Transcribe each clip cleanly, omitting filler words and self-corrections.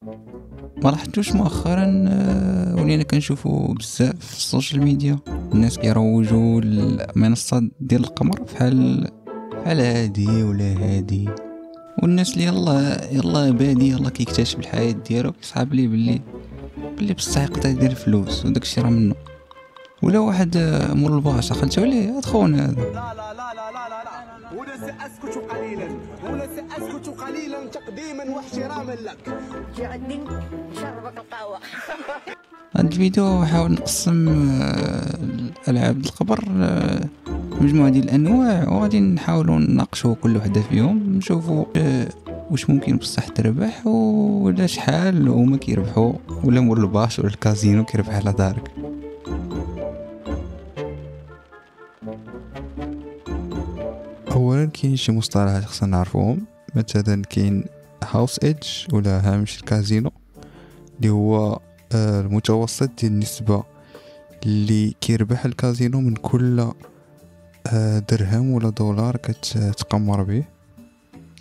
ما لاحظتوش مؤخرا ولينا كنشوفوا بزاف في السوشيال ميديا الناس كيروجوا المنصات ديال القمر بحال هادي ولا هادي، والناس اللي يلا بادي يلا كيكتشف الحياة ديالو كيصحاب ليه باللي بصح يقدر يدير فلوس وداكشي راه منه. ولا واحد مول الباشا خلتو عليه هاد خونا هذا. لا لا لا لا لا لا لا ولا سأسكت قليلا ولا سأسكت قليلا تقديما واحتراما لك. جي عندي شربك القهوة. هاد الفيديو حاول نقسم الالعاب القبر مجموعة ديال الانواع، وغادي نحاولوا نناقشوا كل وحده فيهم نشوفوا واش ممكن بصح تربح ولا شحال هما كيربحوا، ولا مول الباش ولا الكازينو كيربح على دارك. اولا كاين شي مصطلحات خصنا نعرفوهم، مثلا كاين هاوس ايدج ولا هامش الكازينو اللي هو المتوسط ديال النسبة اللي كيربح الكازينو من كل درهم ولا دولار كتقمر به.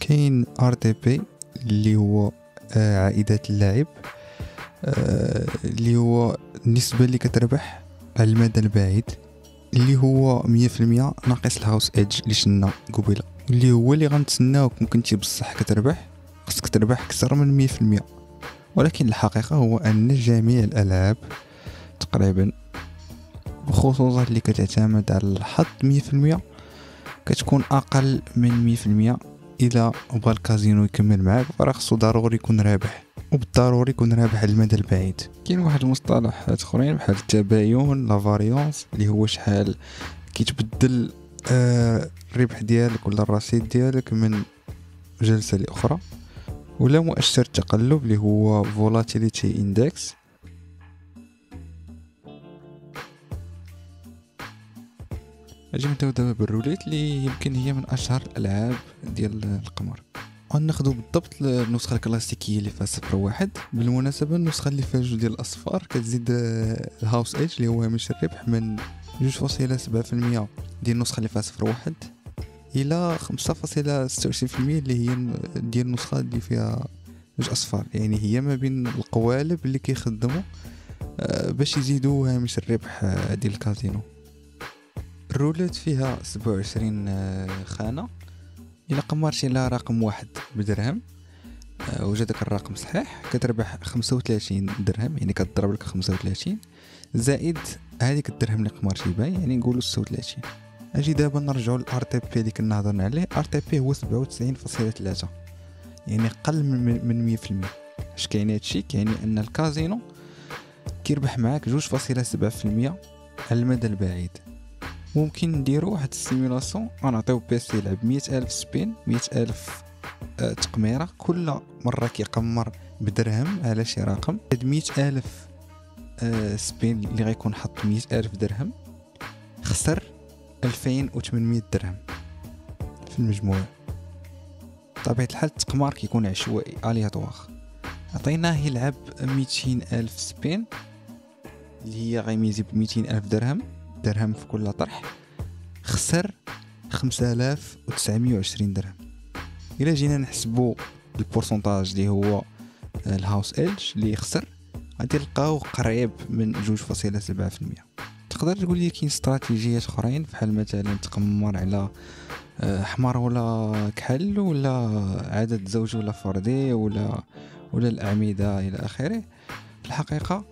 كاين RTP اللي هو عائدات اللاعب، اللي هو النسبة اللي كتربح على المدى البعيد، اللي هو 100% ناقص الهاوس ايدج اللي شلنا قبيله، اللي هو اللي غنتسناوك ممكن تي بصح كتربح، خصك تربح اكثر من 100%. ولكن الحقيقة هو ان جميع الالعاب تقريبا بخصوصا اللي كتعتمد على الحظ 100% كتكون اقل من 100%. الى بغى الكازينو يكمل معاك فراه خصو ضروري يكون رابح، وبالضروري يكون رابح على المدى البعيد. كاين واحد المصطلحات اخرين بحال التباين لا فاريونس اللي هو شحال كيتبدل الربح ديالك ولا الرصيد ديالك من جلسة لاخرى، ولا مؤشر التقلب اللي هو volatility index. اجي نبداو دابا بالروليت اللي يمكن هي من اشهر الالعاب ديال القمر. غناخدو بالضبط النسخه الكلاسيكيه اللي فيها 0-1. بالمناسبه النسخه اللي فيها جوج ديال الاصفار كتزيد الهاوس ايدج اللي هو هامش الربح من 2.7% ديال النسخه اللي فيها 0-1 الى 5.26% اللي هي ديال النسخه اللي فيها جوج اصفار. يعني هي ما بين القوالب اللي كيخدموا باش يزيدوا هامش الربح ديال الكازينو. الرولات فيها 27 خانة. إلا قمرتي لها رقم 1 بدرهم وجدك الرقم صحيح كتربح 35 درهم، يعني كتضرب لك 35 زائد هذيك الدرهم اللي قمرتي بها، يعني نقولوا 36. اجي دابا نرجعوا للار تي بي اللي كنا هضرنا عليه. ار تي بي هو 97.3، يعني قل من 100%. اش كاين هادشي؟ كاين ان الكازينو كيربح معاك 2.7% على المدى البعيد. ممكن نديرو واحد السيمولاسيون، غنعطيو بيسي يلعب 100,000 سبين، 100,000 تقميرة، كل مرة كيقمر بدرهم على شي رقم. هاد 100,000 سبين اللي غيكون حط 100,000 درهم خسر 2800 درهم في المجموع. طبيعة الحال التقمار كيكون عشوائي الياتوار. عطيناه يلعب 200,000 سبين اللي هي غيميزي ب 200,000 درهم في كل طرح، خسر 5,920 درهم. إلا جينا نحسبوا البورسنتاج اللي هو الهاوس ايدج اللي خسر غادي نلقاو قريب من 2.7%. تقدر تقول لي كاين استراتيجيات اخرين بحال مثلا تقمر على حمار ولا كحل ولا عدد زوجي ولا فردي ولا الاعمده الى اخره. في الحقيقه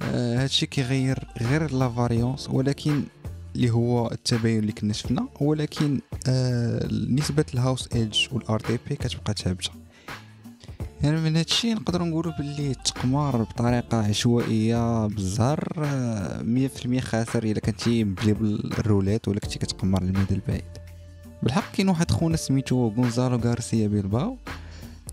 هادشي كيغير غير لا فاريونس، ولكن اللي هو التباين اللي كنا شفنا، ولكن نسبه الهاوس ايدج والار تي بي كتبقى ثابته. يعني من هادشي نقدر نقولوا باللي التقمار بطريقه عشوائيه بالزهر 100% خاسر الا كنتي مبلي بالرولات ولا كنتي كتقمر المدى البعيد. بالحق كاين واحد خونا سميتو غونزالو غارسيا بيلباو،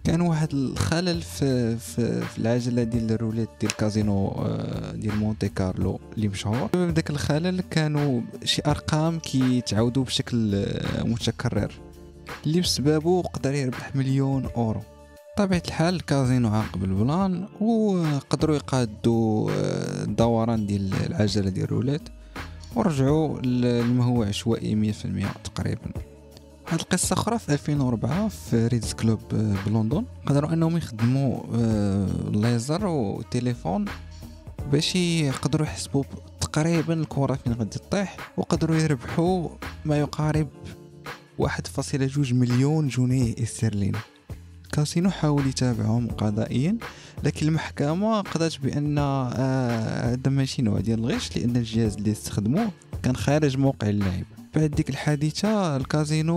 كان واحد الخلل في العجله ديال الروليت ديال كازينو ديال مونتي كارلو اللي مشهور. بسبب داك الخلل كانوا شي ارقام كيتعاودوا بشكل متكرر اللي بسببه قدر يربح 1,000,000 اورو. طبيعة الحال الكازينو عاقب البلان وقدروا يقادوا الدوران ديال العجله ديال الروليت ورجعوا لما هو عشوائي 100% تقريبا. هاد القصه اخرى في 2004 في ريدز كلوب بلندن قدروا انهم يخدموا الليزر والتليفون باش يقدروا يحسبوا تقريبا الكره فين غادي تطيح، وقدروا يربحوا ما يقارب 1.2 مليون جنيه استرليني. الكازينو حاول يتابعهم قضائيا، لكن المحكمة قضت بأن هذا ماشي نوع ديال الغش، لأن الجهاز اللي استخدموه كان خارج موقع اللعب. بعد ديك الحادثة الكازينو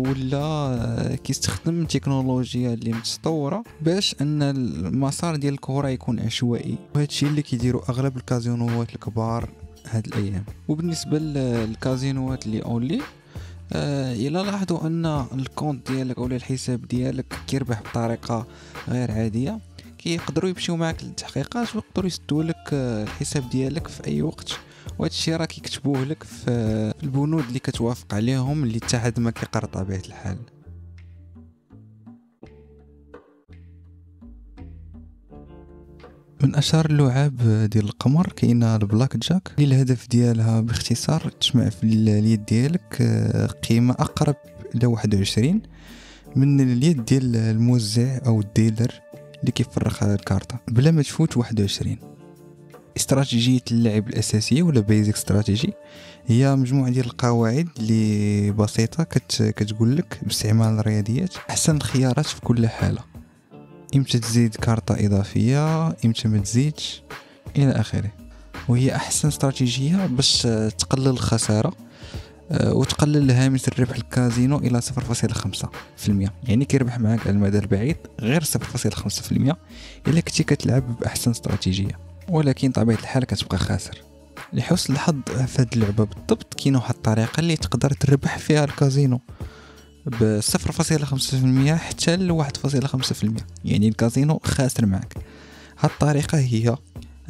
ولا كيستخدم تكنولوجيا اللي متطورة باش أن المسار ديال الكرة يكون عشوائي، وهذا الشيء اللي كيديروا أغلب الكازينوات الكبار هاد الأيام. وبالنسبة للكازينوات اللي أونلي إلا لاحظوا أن الكونت ديالك أو الحساب ديالك كيربح بطريقة غير عادية، كيقدروا يمشيو معك للتحقيقات ويقدروا يسدوا لك الحساب ديالك في أي وقت. وهذا الشيء راه كيكتبوه لك في البنود اللي كتوافق عليهم اللي اتحاد ما كيقر طبيعة الحال. من اشهر اللعاب ديال القمر كاينه البلاك جاك، اللي الهدف ديالها باختصار تجمع في اليد ديالك قيمه اقرب ل 21 من اليد ديال الموزع او الديلر اللي كيفرخ الكارطه بلا ما تفوت 21. استراتيجيه اللعب الاساسيه ولا بيزك استراتيجي هي مجموعه ديال القواعد اللي بسيطه كتقول لك باستعمال الرياضيات احسن الخيارات في كل حاله، امتى تزيد كارطة إضافية، امتى ما تزيدش، إلى آخره. وهي أحسن استراتيجية باش تقلل الخسارة وتقلل هامش الربح الكازينو إلى 0.5%. يعني كيربح معك على المدى البعيد غير 0.5% إلا كنتي كتلعب بأحسن استراتيجية، ولكن طبيعة الحال كتبقى خاسر. لحسن الحظ في هذه اللعبة بالضبط كاينه واحد الطريقة اللي تقدر تربح فيها الكازينو ب 0.5% حتى ل 1.5%، يعني الكازينو خاسر معك. هاد الطريقة هي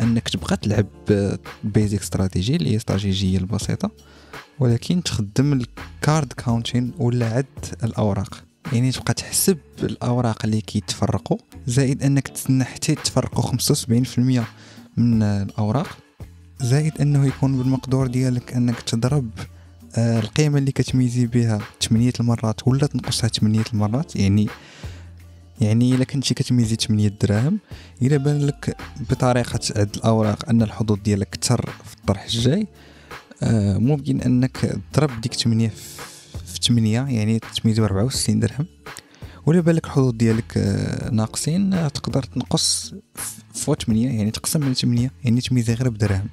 انك تبقى تلعب بيزك استراتيجي اللي هي استراتيجية البسيطة، ولكن تخدم الكارد كاونتين ولا عد الاوراق، يعني تبقى تحسب الاوراق اللي كيتفرقوا، زائد انك تستنى حتى يتفرقوا 75% من الاوراق، زائد انه يكون بالمقدور ديالك انك تضرب القيمة اللي كتميزي بها 8 المرات ولا تنقصها 8 المرات. يعني إلا كنتي كتميزي 8 دراهم، إلا بان لك بطريقة عد الأوراق أن الحظوظ ديالك كتر في الطرح الجاي، ممكن أنك تضرب ديك 8 في 8، يعني تميزي 64 درهم. ولا بالك الحظوظ ديالك ناقصين، تقدر تنقص فوق 8، يعني تقسم على 8، يعني تميزي غير بدرهم،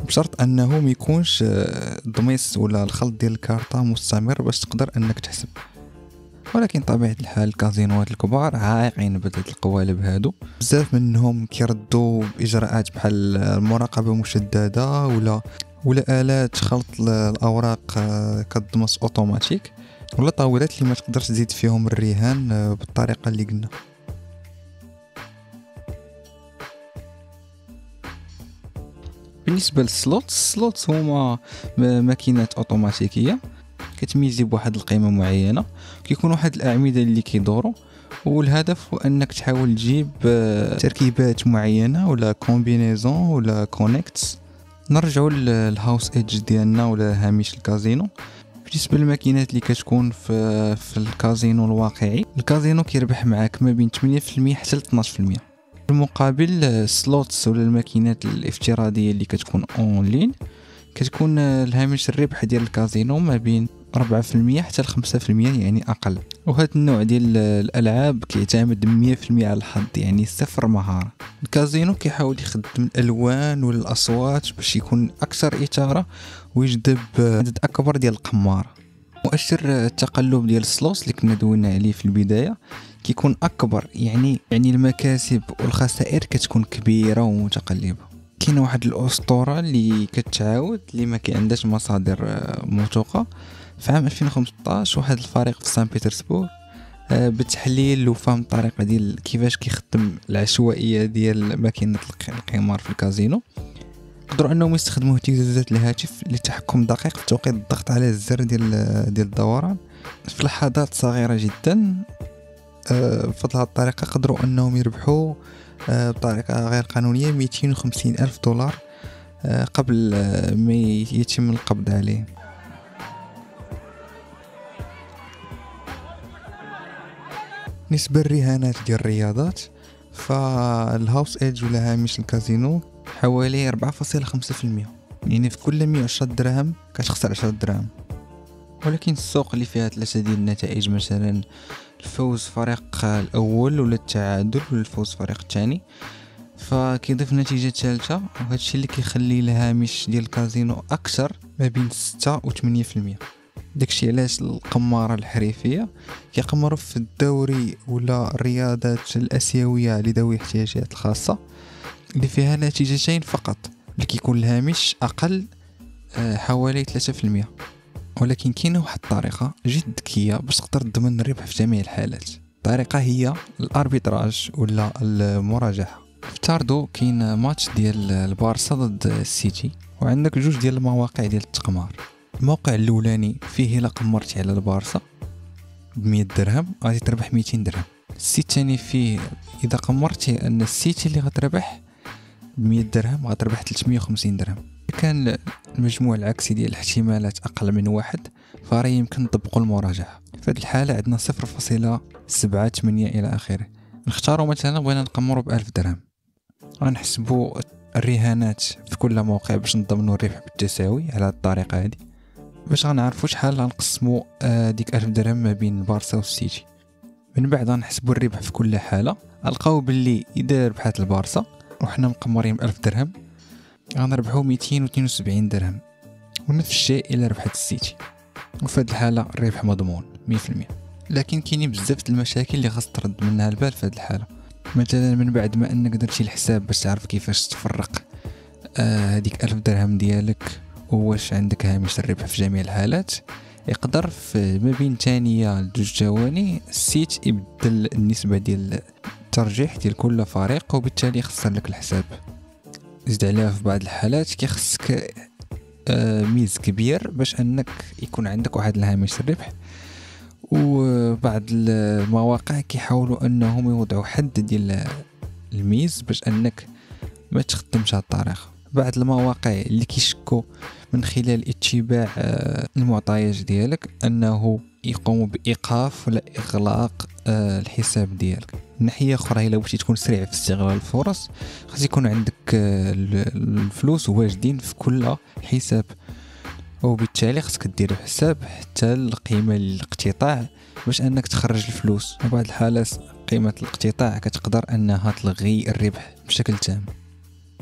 بشرط انه ما يكونش الضميس ولا الخلط ديال الكارطه مستمر باش تقدر انك تحسب. ولكن طبيعه الحال الكازينوات الكبار عايقين بهاد القوالب هادو، بزاف منهم كيردوا باجراءات بحال المراقبه مشدده ولا الات خلط الاوراق كضمس اوتوماتيك، ولا طاولات اللي ما تقدرش تزيد فيهم الرهان بالطريقه اللي قلنا. بالنسبه للسلوتس هما ماكينات اوتوماتيكيه كتميزي بواحد القيمه معينه، كيكون واحد الاعمده اللي كيدوروا، والهدف هو انك تحاول تجيب تركيبات معينه ولا كومبينيزون ولا كونيكتس. نرجعوا للهاوس ايدج ديالنا ولا هامش الكازينو. بالنسبه للماكينات اللي كتكون في الكازينو الواقعي، الكازينو كيربح معاك ما بين 8% حتى ل 12%. بالمقابل السلوتس ولا الماكينات الافتراضيه اللي كتكون اونلاين كتكون الهامش الربح ديال الكازينو ما بين 4% حتى ل 5%، يعني اقل. وهذا النوع ديال الالعاب كيعتمد 100% على الحظ، يعني صفر مهاره. الكازينو كيحاول يخدم الالوان والاصوات باش يكون اكثر اثاره ويجذب عدد اكبر ديال القمار. مؤشر التقلب ديال السلوتس اللي كنا دوينا عليه في البدايه كيكون اكبر، يعني المكاسب والخسائر كتكون كبيره ومتقلبه. كاين واحد الاسطوره اللي كتعاود اللي ما عندهاش مصادر موثوقه. في عام 2015 واحد الفريق في سان بيترسبورغ بالتحليل وفهم الطريقه ديال كيفاش كيخدم العشوائيه ديال ماكينه القمار في الكازينو، قدروا انهم يستخدموا اهتزازات الهاتف لتحكم دقيق في توقيت الضغط على الزر ديال الدوران في لحظات صغيره جدا. بفضل هذه الطريقه قدروا انهم يربحوا بطريقه غير قانونيه 250 ألف دولار قبل ما يتم القبض عليه. بالنسبه للرهانات ديال الرياضات، فالهاوس ايدج ولا هامش الكازينو حوالي 4.5%، يعني في كل 110 درهم كتخسر 10 دراهم. ولكن السوق اللي فيها 3 ديال النتائج، مثلا الفوز فريق الاول ولا التعادل ولا الفوز فريق الثاني، فكيضيف نتيجه ثالثه، وهذا الشيء اللي كيخلي الهامش ديال الكازينو اكثر ما بين 6 و 8%. داكشي علاش القمارة الحريفية كيقمروا في الدوري ولا الرياضات الاسيويه لذوي الاحتياجات الخاصه اللي فيها نتيجتين فقط، اللي كيكون الهامش اقل حوالي 3%. ولكن كاينه واحد الطريقه جد ذكيه باش تقدر تضمن الربح في جميع الحالات. الطريقه هي الاربيتراج ولا المراجحه. افترضوا كاين ماتش ديال البارسا ضد السيتي، وعندك جوج ديال المواقع ديال التقمار. الموقع الاولاني فيه الا قمرتي على البارسا ب100 درهم غادي تربح 200 درهم. السيت الثاني فيه اذا قمرتي ان السيتي اللي غتربح ب100 درهم غتربح 350 درهم. كان المجموع العكسي ديال الاحتمالات اقل من واحد، فراه يمكن نطبقوا المراجعه. في هذه الحاله عندنا 0.78 الى اخره. نختاروا مثلا بغينا نقمروا ب1000 درهم، غنحسبوا الرهانات في كل موقع باش نضمنوا الربح بالتساوي على الطريقه هذه، باش غنعرفوا شحال غنقسموا ديك 1000 درهم ما بين البارسا والسيتي. من بعد غنحسبوا الربح في كل حاله، القاو باللي اذا ربحات البارسا وحنا مقمرين ب 1000 درهم غنربحوا 272 درهم، ونفس الشيء الا ربحت السيتي، وفي هذه الحاله الربح مضمون 100%. لكن كاينين بزاف المشاكل اللي خاص ترد منها البال في هذه الحاله. مثلا من بعد ما انك درتي الحساب باش تعرف كيفاش تفرق هذيك 1000 درهم ديالك واش عندك هامش الربح في جميع الحالات، يقدر في ما بين ثانيه لجوج ثواني السيت يبدل النسبه ديال الترجيح ديال كل فريق، وبالتالي يخسر لك الحساب. زيد عليها في بعض الحالات كيخصك ميز كبير باش انك يكون عندك واحد الهامش الربح، وبعض المواقع كيحاولوا انهم يوضعوا حد ديال الميز باش انك ما تخدمش هذه الطريقه. بعض المواقع اللي كيشكوا من خلال اتباع المعطيات ديالك انه يقوموا بايقاف ولا اغلاق الحساب ديالك. من ناحيه اخرى الا بغيتي تكون سريع في استغلال الفرص خاص يكون عندك الفلوس واجدين في كل حساب، وبالتالي خاصك دير حساب حتى القيمه الاقتطاع باش انك تخرج الفلوس. وبعض الحالات قيمه الاقتطاع كتقدر انها تلغي الربح بشكل تام.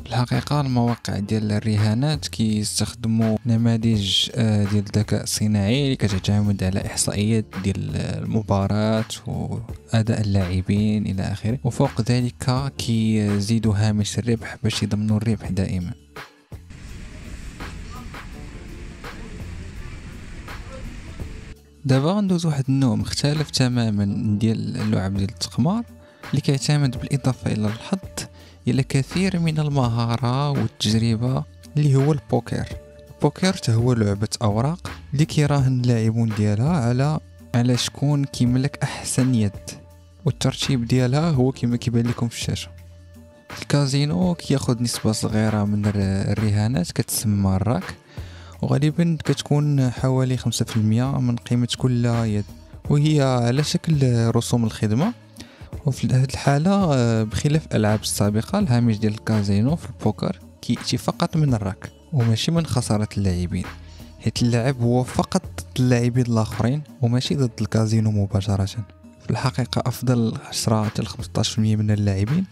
الحقيقه المواقع ديال الرهانات كيستخدموا نماذج ديال الذكاء الصناعي اللي كتعتمد على احصائيات ديال المباراه واداء اللاعبين الى اخره، وفوق ذلك كيزيدوا هامش الربح باش يضمنوا الربح دائما. دابا غندوز واحد النوع مختلف تماما ديال اللعب ديال التقمار اللي كيعتمد بالاضافه الى الحظ الى كثير من المهاره والتجربه، اللي هو البوكر. البوكر هو لعبه اوراق اللي كيراهن اللاعبون ديالها على شكون كيملك احسن يد، والترتيب ديالها هو كما كيبان لكم في الشاشه. الكازينو كياخذ نسبه صغيره من الرهانات كتسمى الراك، وغالبا كتكون حوالي 5% من قيمة كل يد، وهي على شكل رسوم الخدمة. وفي هذه الحالة بخلاف الألعاب السابقة الهامش ديال الكازينو في البوكر كيأتي فقط من الراك وماشي من خسارة اللاعبين، حيث اللعب هو فقط ضد اللاعبين الآخرين وماشي ضد الكازينو مباشرة. في الحقيقة أفضل 10 حتى 15% من اللاعبين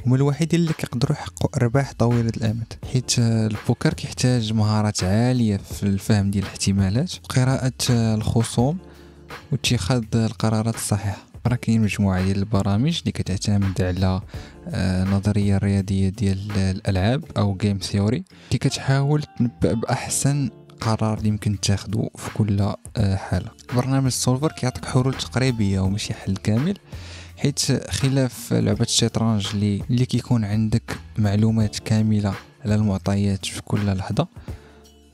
هما الوحيدين اللي كيقدروا يحققوا ارباح طويله الامد، حيت البوكر كيحتاج مهارات عاليه في الفهم ديال الاحتمالات وقراءه الخصوم واتخاذ القرارات الصحيحه. راه كاين مجموعه ديال البرامج اللي كتعتمد على نظريه الرياضيه ديال الالعاب او جيم ثيوري اللي كتحاول تنبأ باحسن قرار اللي يمكن تاخذه في كل حاله. برنامج سولفر كيعطيك حلول تقريبيه وماشي حل كامل، حيت خلاف لعبة الشطرنج اللي كيكون عندك معلومات كاملة على المعطيات في كل لحظة،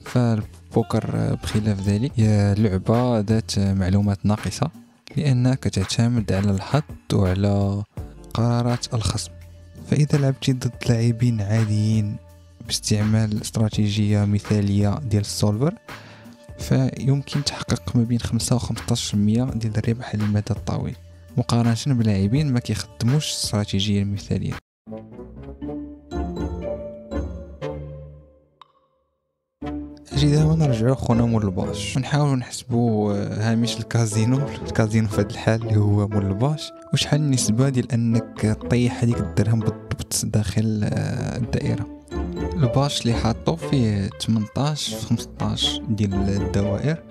فالبوكر بخلاف ذلك هي لعبة ذات معلومات ناقصة لأنها كتعتمد على الحظ وعلى قرارات الخصم. فإذا لعبتي ضد لاعبين عاديين باستعمال استراتيجية مثالية ديال السولفر فيمكن تحقق ما بين 5 و 15% ديال الربح على المدى الطويل. مقارنة بلاعبين ما كيخدموش الاستراتيجية المثالية. اجي دابا نرجعو خونا مول الباش ونحاولوا نحسبوا هامش الكازينو في هذا الحال اللي هو مول الباش، وشحال النسبة ديال انك طيح هذيك الدرهم بالضبط داخل الدائرة. الباش اللي حاطو فيه 18 في 15 ديال الدوائر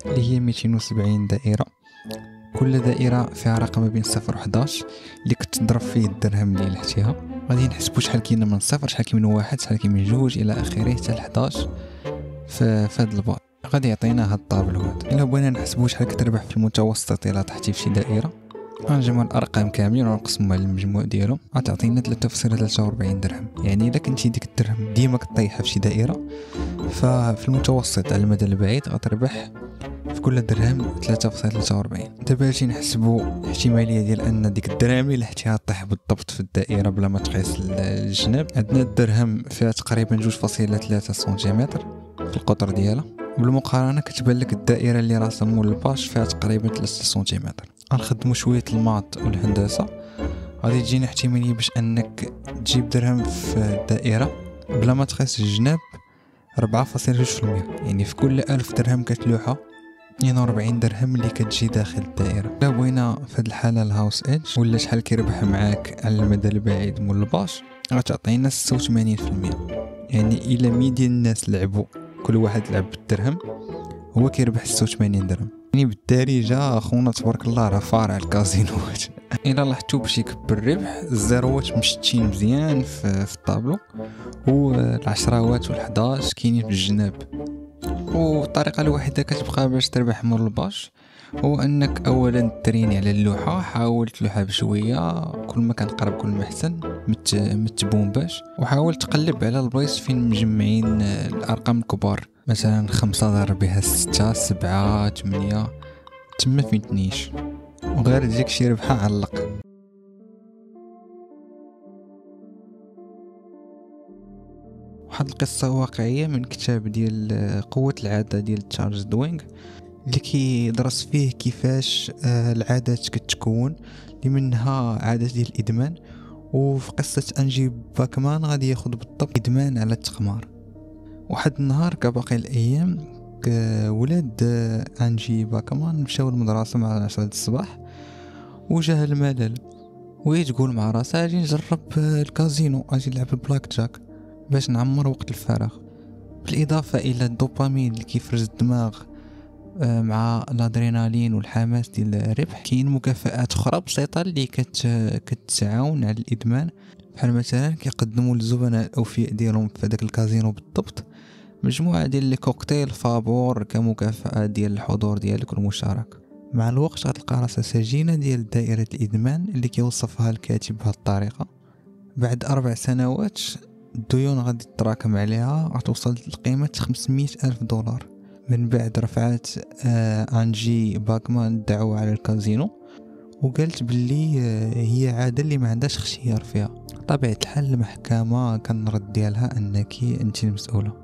اللي هي 270 دائرة، كل دائرة فيها رقم ما بين 0 و 11 اللي كتضرب فيه الدرهم اللي لحتيها. غادي نحسبوا شحال كاين من 0 شحال كاين من 1 شحال كاين من 2 الى اخره حتى ل 11 في هاد الباش. غادي يعطينا هاد الطابلو هذا. الا بغينا نحسبوا شحال كتربح في المتوسط الا طحتي في شي دائرة، غنجمعوا الارقام كاملين ونقسموها على المجموع ديالهم، غتعطينا 3.43 درهم. يعني الا كنتي ديك الدرهم ديما كطيحها في شي دائرة، ففي المتوسط على المدى البعيد غتربح في كل درهم 3.43. دابا اجي نحسبوا الاحتماليه ديال ان ديك الدرهم اللي لحتيها طيح بالضبط في الدائره بلا ما تقيس الجناب. عندنا الدرهم فيها تقريبا 2.3 سنتيمتر في القطر ديالها، بالمقارنه كتبان لك الدائره اللي راسها مول الباش فيها تقريبا 3 سنتيمتر. غنخدموا شويه الماط والهندسه، غادي تجينا احتماليه باش انك تجيب درهم في الدائره بلا ما تقيس الجناب 4.2%. يعني في كل 1000 درهم كتلوحه 42 درهم اللي كتجي داخل الدائرة. لا بغينا في هذه الحالة الهاوس ايدج ولا شحال كيربح معاك على المدى البعيد مول الباش، غتعطينا 86%. يعني الى 100 ديال الناس لعبوا كل واحد لعب بالدرهم هو كيربح 86 درهم. يعني بالدارجة اخونا تبارك الله راه فارع الكازينوات. الى لاحظتوا باش يكبر الربح الزيروات مشتين مزيان في الطابلو، والعشراوات وال11 كاينين في الجناب. والطريقة الوحيدة كتبقى باش تربح مول الباش هو انك اولا تريني على اللوحة، حاول تلوحها بشوية، كل ما كان قرب كل ما احسن، متبومباش، وحاول تقلب على البلايص فين مجمعين الارقام الكبار، مثلا 5 ضرب بها 6 7 8 تما فين تنيش، وغير تجيك شي ربحة علق. واحد القصة واقعية من كتاب ديال قوة العادة ديال تشارلز دوينغ اللي كيدرس فيه كيفاش العادات كتكون، اللي منها عادة ديال الإدمان. وفي قصة أنجي باكمان غادي ياخد بالضبط إدمان على التقمار. واحد النهار كباقي الأيام ولاد أنجي باكمان مشاو المدرسة مع 10 الصباح وجاه الملل، وهي تقول مع راسها اجي نجرب الكازينو، اجي نلعب البلاك جاك باش نعمر وقت الفراغ. بالإضافة إلى الدوبامين اللي كيفرز الدماغ مع الادرينالين والحماس ديال الربح، كاين مكافآت أخرى بسيطة اللي كتعاون على الإدمان، بحال مثلا كيقدموا للزبناء الأوفياء ديالهم في هذاك الكازينو بالضبط مجموعة ديال لي كوكتيل فابور كمكافأة ديال الحضور ديالك والمشاركة. مع الوقت غتلقى راسها سجينة ديال دائرة الإدمان اللي كيوصفها الكاتب بهذه الطريقة. بعد 4 سنوات الديون غادي تتراكم عليها، غتوصل لقيمة 500,000 دولار من بعد رفعت أنجي باكمان الدعوة على الكازينو وقالت باللي هي عادة اللي ما عندهاش اختيار فيها. طبيعة الحال المحكمة كان الرد ديالها أنك أنت المسؤولة.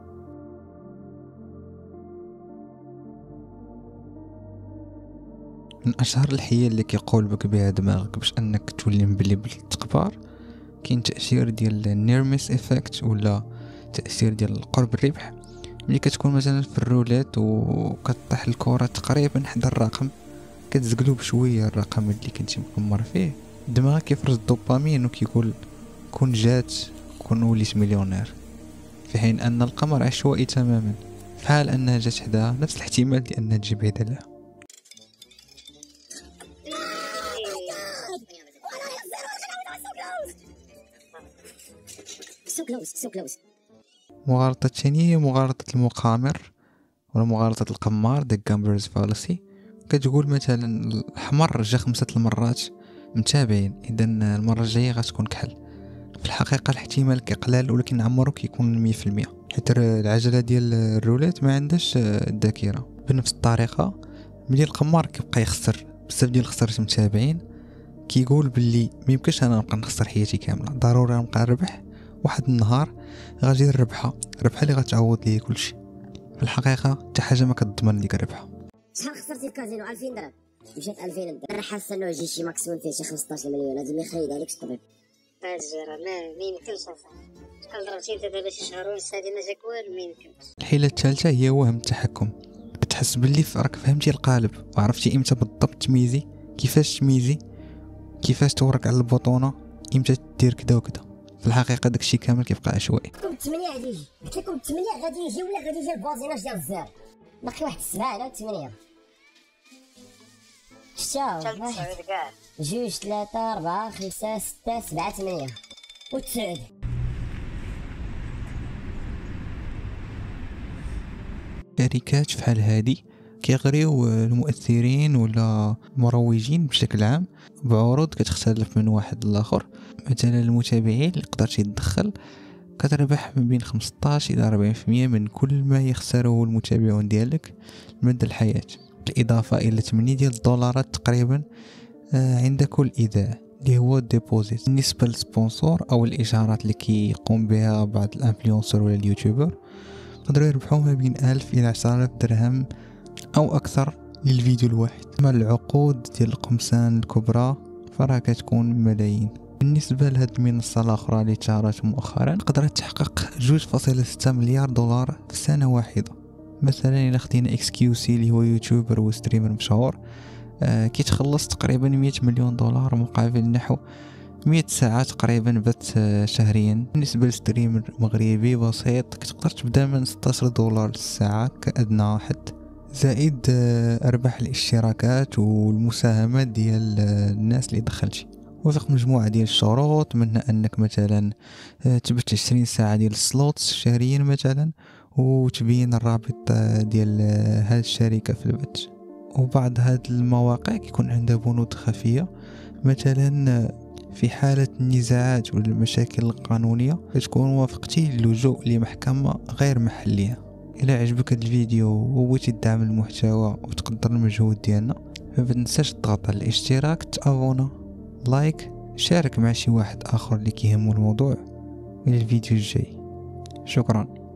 من أشهر الحيل اللي كيقول بك بها دماغك باش أنك تولي مبلي بالتقبار كاين تأثير ديال النيرمس إفكت ولا تأثير ديال قرب الربح. ملي كتكون مثلا في الرولات وكتطيح الكرة تقريبا حدا الرقم كتزقلو بشوية الرقم اللي كنتي مقمر فيه، دماغك كيفرز الدوبامين وكيقول كون جات كون وليت مليونير، في حين أن القمر عشوائي تماما، في حال أنها جات حداها نفس الاحتمال لأنها تجي بعيدة لها. So close. مغالطة الثانية هي مغالطة المقامر ولا مغالطة القمار The Gambler's Fallacy. كتقول مثلا الحمر جا 5 المرات متابعين، إذا المرة الجاية غتكون كحل. في الحقيقة الاحتمال كيقلال ولكن عمره كيكون 100%، حيت العجلة ديال الرولات ما عندهاش الذاكرة. بنفس الطريقة ملي القمار كيبقى يخسر بزاف ديال الخسارات متابعين كيقول باللي ميمكنش انا نبقى نخسر حياتي كاملة، ضروري نبقى نربح. واحد النهار غادي الربحة اللي غتعوض لي كلشي. في الحقيقة حتى حاجة ما كتضمن ليك الربحة. شحال خسرتي في الكازينو؟ 2000 درهم. مشات 2000 درهم. انا حاسه انه يجي شي ماكسيموم فيه شي 15 مليون. هادي ما يخيدها لكش الطبيب. هاد الجرة ما يمكنش اصاحبي. شحال ضربتي انت دابا شي شهر ونص هادي ما جاك والو، ما يمكنش. الحيلة الثالثة هي وهم التحكم. تحس باللي راك فهمتي القالب وعرفتي امتى بالضبط تميزي، كيفاش تميزي، كيفاش تورك على البطونة، امتى دير كدا وكدا. في الحقيقة داكشي كامل كيبقى عشوائي. كم 8 غادي يجي، قلت لكم 8 غادي يجي ولا غادي يجي البازيناج ديال الزهر. باقي واحد 7 على 8. شتا 9 كاع. 2 3 4 5 6 7 8 و9. شركات فحال هادي كيغريو المؤثرين ولا المروجين بشكل عام بعروض كتختلف من واحد لآخر. مثلا المتابعين اللي قدرتي تدخل كتربح من بين 15 إلى 40% من كل ما يخسره المتابعون ديالك مدى الحياة، بالإضافة إلى 8 ديال الدولارات تقريبا عند كل إيداع اللي هو الديبوزيت. بالنسبة للسبونسور أو الإشارات اللي كيقوم بها بعض الانفلونسر ولا اليوتيوبر يقدروا يربحوا ما بين 1000 إلى 10,000 درهم أو أكثر للفيديو الواحد. أما العقود ديال القمصان الكبرى فراه كتكون ملايين. بالنسبة لهاد المنصة الأخرى اللي تشهرت مؤخرا قدرت تحقق 2.6 مليار دولار في سنة واحدة. مثلا إلا خدينا XQC اللي هو يوتيوبر وستريمر مشهور كيتخلص تقريبا 100 مليون دولار مقابل نحو 100 ساعة تقريبا بث شهريا. بالنسبة لستريمر مغربي بسيط كتقدر تبدا من 16 دولار للساعة كأدنى حد، زائد أرباح الاشتراكات والمساهمات ديال الناس اللي دخلتي. وفق مجموعة ديال الشروط، منها أنك مثلا تبث 20 ساعة ديال السلوتس شهريا مثلا، وتبين الرابط ديال هذه الشركة في البث. وبعض هذه المواقع يكون عندها بنود خفية، مثلا في حالة النزاعات ولا المشاكل القانونية تكون وافقتي اللجوء لمحكمة غير محلية. إلى عجبك هذا الفيديو وبغيتي تدعم المحتوى وتقدر المجهود ديالنا فمتنساش تضغط على الاشتراك، تابونا، لايك، شارك مع شي واحد آخر اللي كيهمو الموضوع. إلى الفيديو الجاي، شكرا.